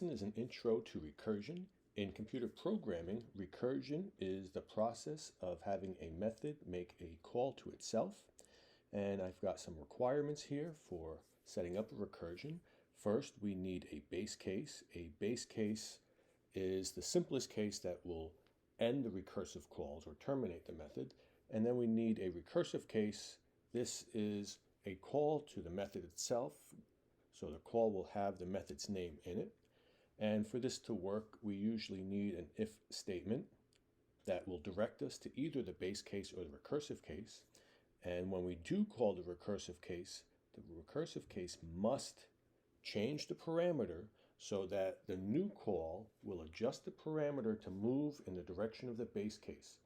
lesson is an intro to recursion. In computer programming, recursion is the process of having a method make a call to itself. And I've got some requirements here for setting up a recursion. First, we need a base case. A base case is the simplest case that will end the recursive calls or terminate the method. And then we need a recursive case. This is a call to the method itself. So the call will have the method's name in it. And for this to work, we usually need an if statement that will direct us to either the base case or the recursive case. And when we do call the recursive case must change the parameter so that the new call will adjust the parameter to move in the direction of the base case.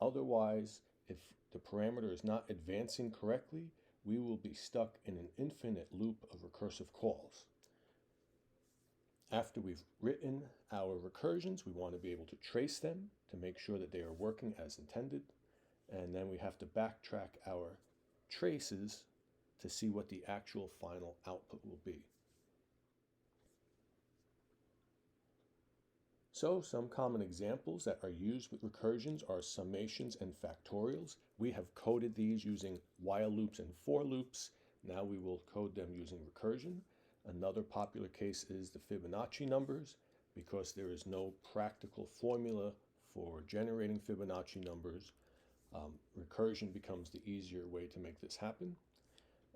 Otherwise, if the parameter is not advancing correctly, we will be stuck in an infinite loop of recursive calls. After we've written our recursions, we want to be able to trace them to make sure that they are working as intended. And then we have to backtrack our traces to see what the actual final output will be. So some common examples that are used with recursions are summations and factorials. We have coded these using while loops and for loops. Now we will code them using recursion. Another popular case is the Fibonacci numbers. Because there is no practical formula for generating Fibonacci numbers, recursion becomes the easier way to make this happen.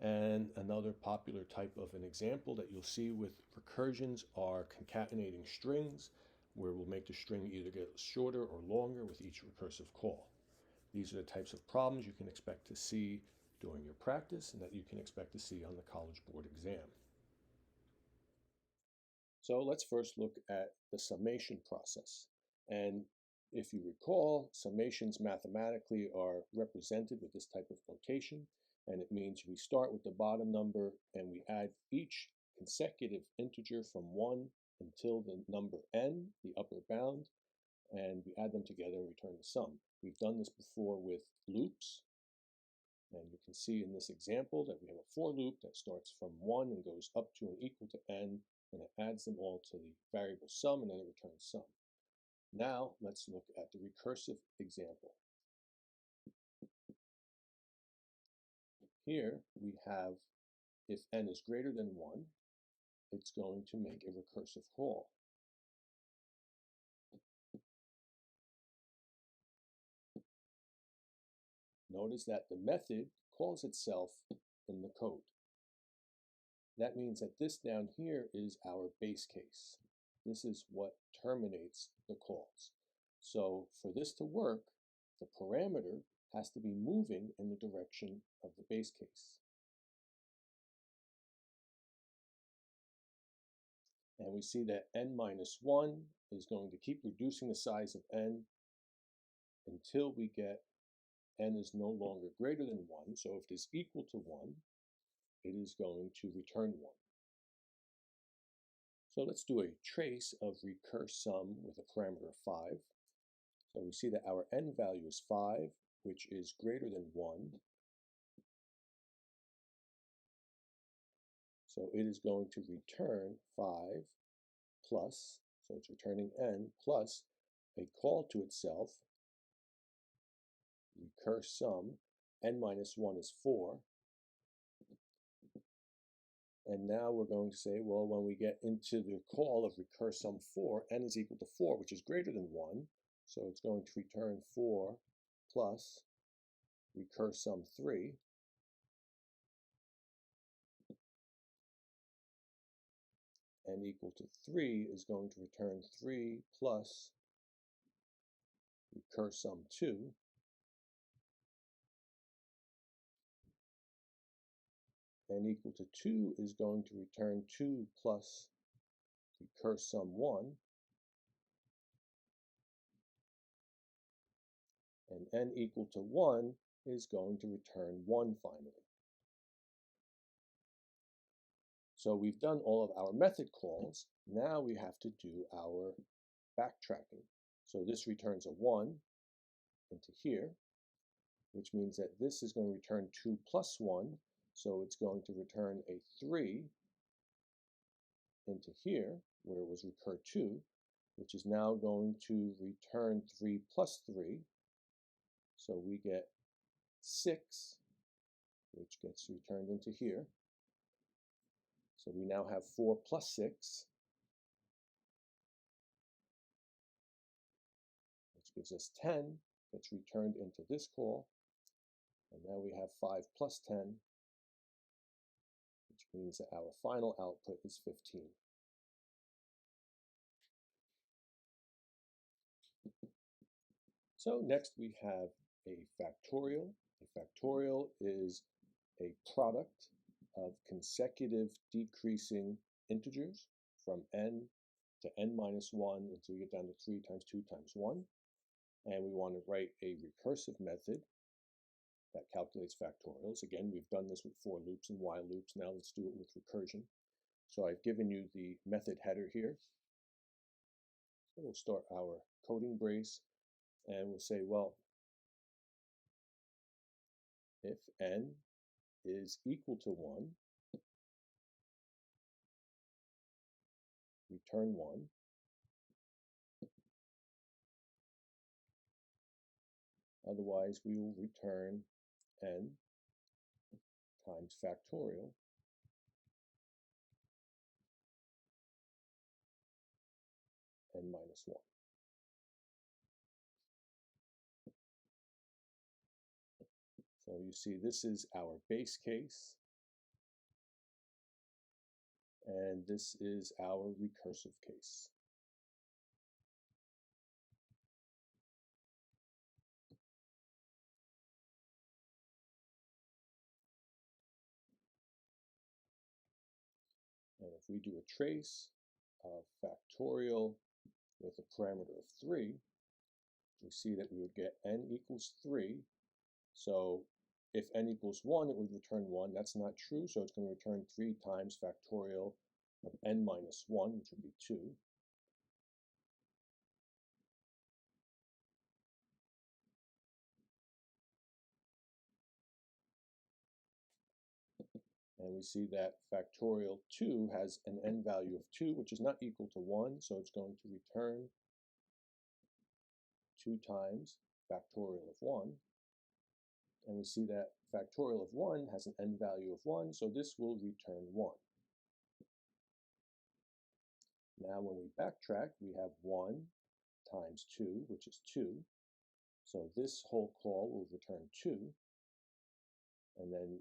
And another popular type of an example that you'll see with recursions are concatenating strings, where we'll make the string either get shorter or longer with each recursive call. These are the types of problems you can expect to see during your practice and that you can expect to see on the College Board exam. So let's first look at the summation process. And if you recall, summations mathematically are represented with this type of notation, and it means we start with the bottom number and we add each consecutive integer from 1 until the number n, the upper bound, and we add them together and return the sum. We've done this before with loops, and you can see in this example that we have a for loop that starts from 1 and goes up to and equal to n, and it adds them all to the variable sum, and then it returns sum. Now let's look at the recursive example. Here we have if n is greater than 1, it's going to make a recursive call. Notice that the method calls itself in the code. That means that this down here is our base case. This is what terminates the calls. So for this to work, the parameter has to be moving in the direction of the base case. And we see that n minus 1 is going to keep reducing the size of n until we get n is no longer greater than 1. So if it is equal to 1, it is going to return 1. So let's do a trace of recursum with a parameter of 5. So we see that our n value is 5, which is greater than 1. So it is going to return 5 plus, so it's returning n, plus a call to itself, recursum, n minus 1 is 4. And now we're going to say, well, when we get into the call of recursum 4, n is equal to 4, which is greater than 1. So it's going to return 4 plus recursum 3. N equal to 3 is going to return 3 plus recursum 2. N equal to 2 is going to return 2 plus recursum 1. And n equal to 1 is going to return 1 finally. So we've done all of our method calls. Now we have to do our backtracking. So this returns a 1 into here, which means that this is going to return 2 plus 1. So it's going to return a 3 into here, where it was recur2, which is now going to return 3 plus 3. So we get 6, which gets returned into here. So we now have 4 plus 6, which gives us 10, gets returned into this call. And now we have 5 plus 10, which means that our final output is 15. So next we have a factorial. A factorial is a product of consecutive decreasing integers from n to n minus 1 until we get down to 3 times 2 times 1. And we want to write a recursive method that calculates factorials. Again, we've done this with for loops and while loops. Now let's do it with recursion. So I've given you the method header here. So we'll start our coding brace and we'll say, well, if n is equal to 1, return 1. Otherwise, we will return n times factorial n minus 1. So you see this is our base case, and this is our recursive case. And if we do a trace of factorial with a parameter of 3, we see that we would get n equals 3. So if n equals 1, it would return 1. That's not true, so it's going to return 3 times factorial of n minus 1, which would be 2. And we see that factorial 2 has an n value of 2, which is not equal to 1, so it's going to return 2 times factorial of 1. And we see that factorial of 1 has an n value of 1, so this will return 1. Now when we backtrack, we have 1 times 2, which is 2. So this whole call will return 2. And then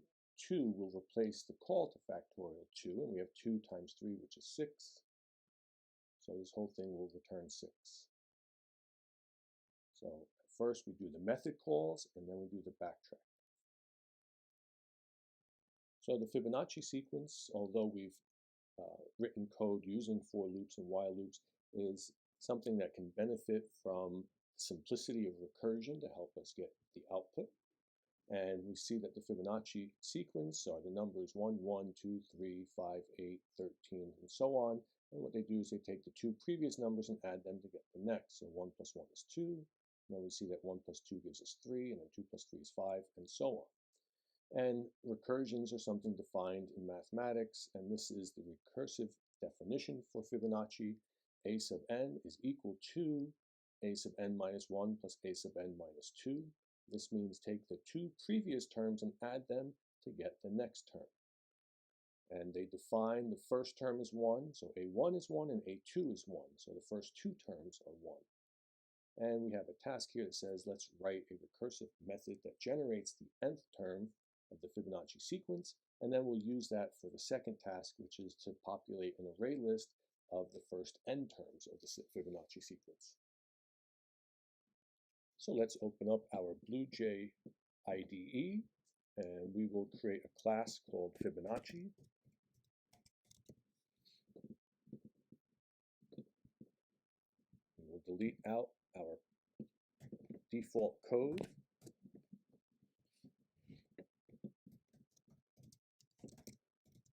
2 will replace the call to factorial 2, and we have 2 times 3, which is 6. So this whole thing will return 6. So first we do the method calls, and then we do the backtrack. So the Fibonacci sequence, although we've written code using for loops and while loops, is something that can benefit from simplicity of recursion to help us get the output. And we see that the Fibonacci sequence are the numbers 1, 1, 2, 3, 5, 8, 13, and so on. And what they do is they take the 2 previous numbers and add them to get the next. So 1 plus 1 is 2. And then we see that 1 plus 2 gives us 3, and then 2 plus 3 is 5, and so on. And recursions are something defined in mathematics, and this is the recursive definition for Fibonacci. A sub n is equal to a sub n minus 1 plus a sub n minus 2. This means take the 2 previous terms and add them to get the next term. And they define the first term as 1, so a1 is 1 and a2 is 1. So the first 2 terms are 1. And we have a task here that says let's write a recursive method that generates the nth term of the Fibonacci sequence, and then we'll use that for the second task, which is to populate an array list of the first n terms of the Fibonacci sequence. So let's open up our BlueJ IDE, and we will create a class called Fibonacci. We'll delete out our default code.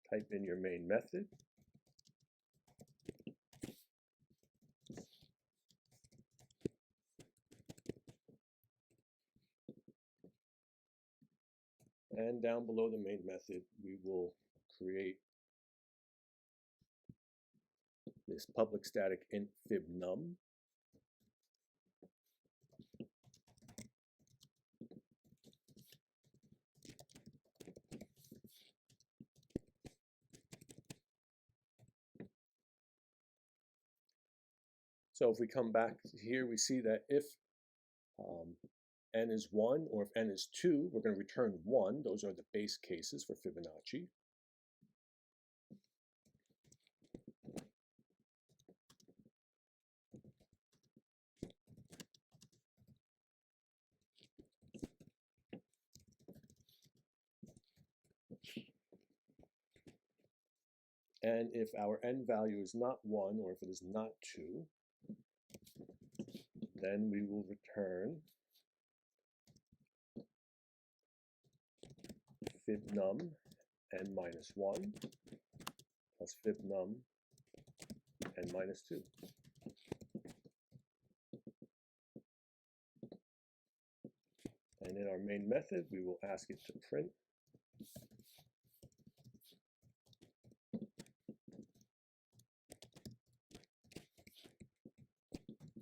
Type in your main method. And down below the main method, we will create this public static int fibnum. So if we come back here, we see that if n is 1 or if n is 2, we're going to return 1. Those are the base cases for Fibonacci. And if our n value is not 1 or if it is not 2, then we will return fibnum n minus 1 plus fibnum n minus 2. And in our main method, we will ask it to print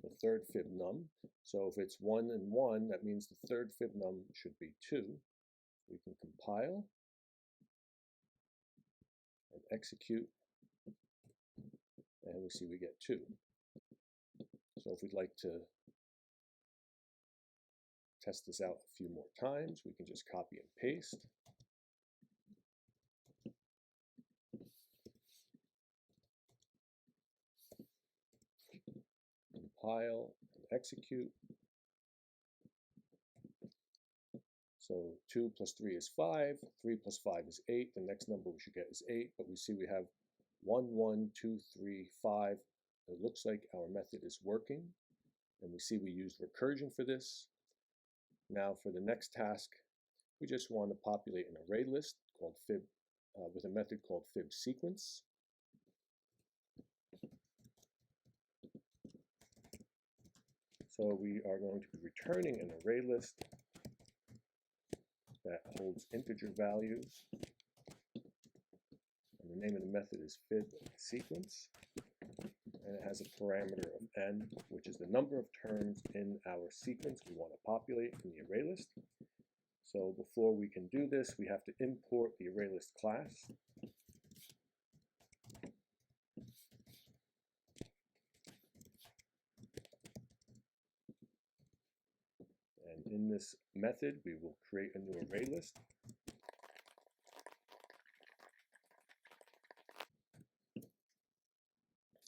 the third fibnum. So if it's 1 and 1, that means the third fibnum should be 2. We can compile and execute, and we see we get 2. So if we'd like to test this out a few more times, we can just copy and paste. Compile and execute. So 2 plus 3 is 5, 3 plus 5 is 8. The next number we should get is 8, but we see we have 1, 1, 2, 3, 5. It looks like our method is working, and we see we used recursion for this. Now for the next task, we just want to populate an array list called fib with a method called fib sequence. So we are going to be returning an array list that holds integer values, and the name of the method is fib sequence, and it has a parameter of n, which is the number of terms in our sequence we want to populate in the array list. So before we can do this, we have to import the array list class. And in this method, we will create a new array list.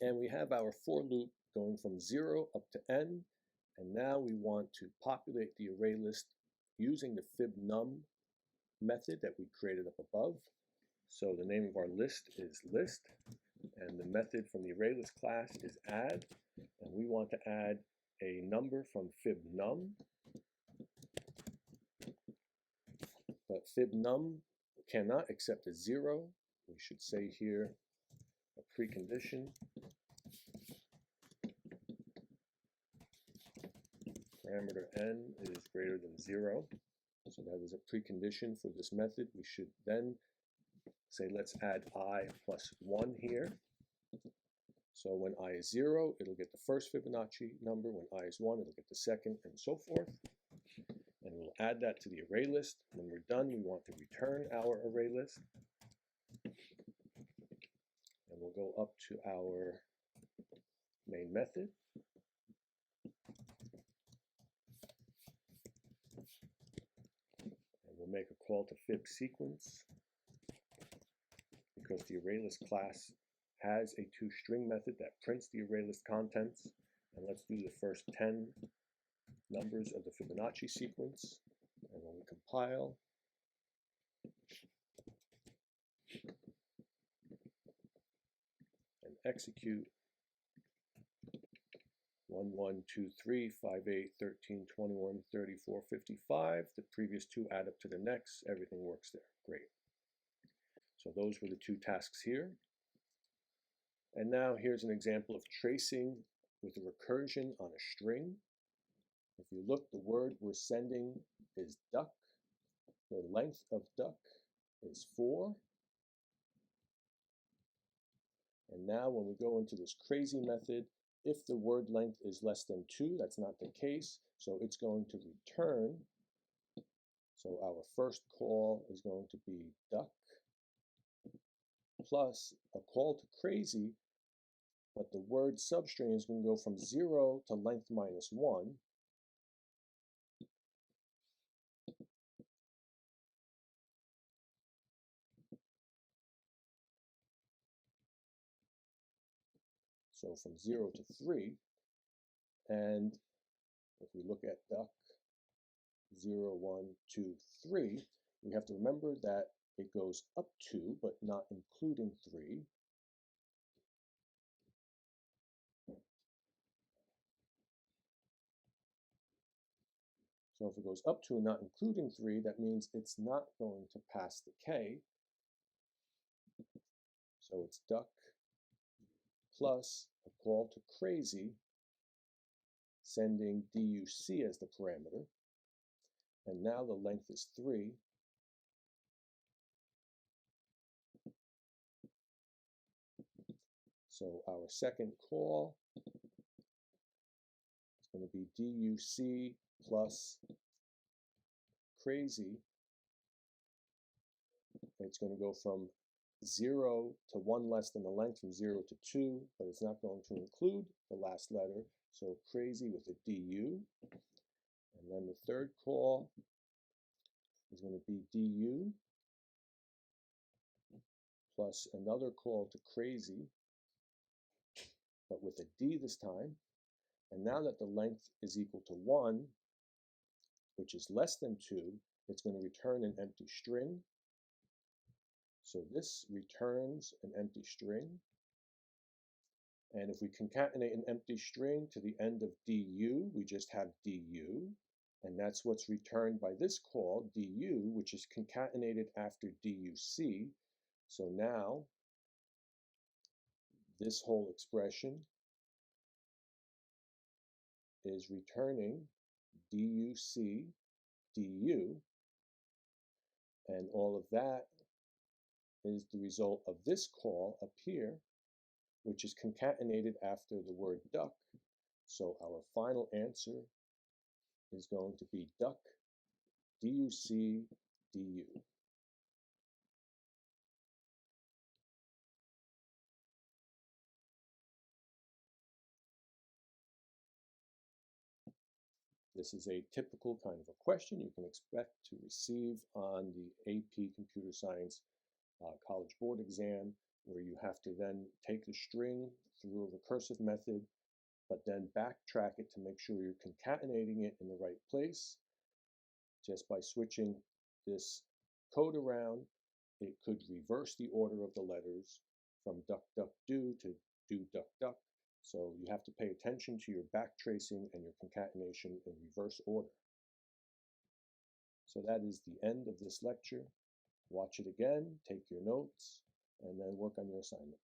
And we have our for loop going from 0 up to n. And now we want to populate the array list using the fibnum method that we created up above. So the name of our list is list, and the method from the array list class is add. And we want to add a number from fibnum. But fibnum cannot accept a 0. We should say here a precondition. Parameter n is greater than 0. So that is a precondition for this method. We should then say let's add I plus 1 here. So when I is 0, it'll get the first Fibonacci number. When I is 1, it'll get the second, and so forth. And we'll add that to the array list. When we're done, we want to return our array list. And we'll go up to our main method. And we'll make a call to fib sequence, because the array list class has a toString method that prints the array list contents. And let's do the first 10 numbers of the Fibonacci sequence. And when we compile, and execute, 1, 1, 2, 3, 5, 8, 13, 21, 34, 55. The previous two add up to the next. Everything works there. Great. So those were the two tasks here. And now here's an example of tracing with a recursion on a string. If you look, the word we're sending is duck. The length of duck is 4. And now when we go into this crazy method, if the word length is less than 2, that's not the case, so it's going to return. So our first call is going to be duck plus a call to crazy, but the word substring is going to go from 0 to length minus 1. So from 0 to 3. And if we look at duck 0, 1, 2, 3, we have to remember that it goes up to, but not including 3. So if it goes up to and not including 3, that means it's not going to pass the k. So it's duck plus a call to crazy, sending duc as the parameter. And now the length is 3. So our second call is going to be duc plus crazy. It's going to go from 0 to 1 less than the length, from 0 to 2, but it's not going to include the last letter. So crazy with a du. And then the third call is going to be du plus another call to crazy, but with a d this time. And now that the length is equal to 1, which is less than 2, it's going to return an empty string. So this returns an empty string. And if we concatenate an empty string to the end of du, we just have du. And that's what's returned by this call, du, which is concatenated after duc. So now this whole expression is returning duc du, and all of that is the result of this call up here, which is concatenated after the word duck. So our final answer is going to be duck duc du. This is a typical kind of a question you can expect to receive on the AP Computer Science College Board exam, where you have to then take the string through a recursive method, but then backtrack it to make sure you're concatenating it in the right place. Just by switching this code around, it could reverse the order of the letters from duck, duck, do to do, duck, duck. So you have to pay attention to your backtracing and your concatenation in reverse order. So that is the end of this lecture. Watch it again, take your notes, and then work on your assignment.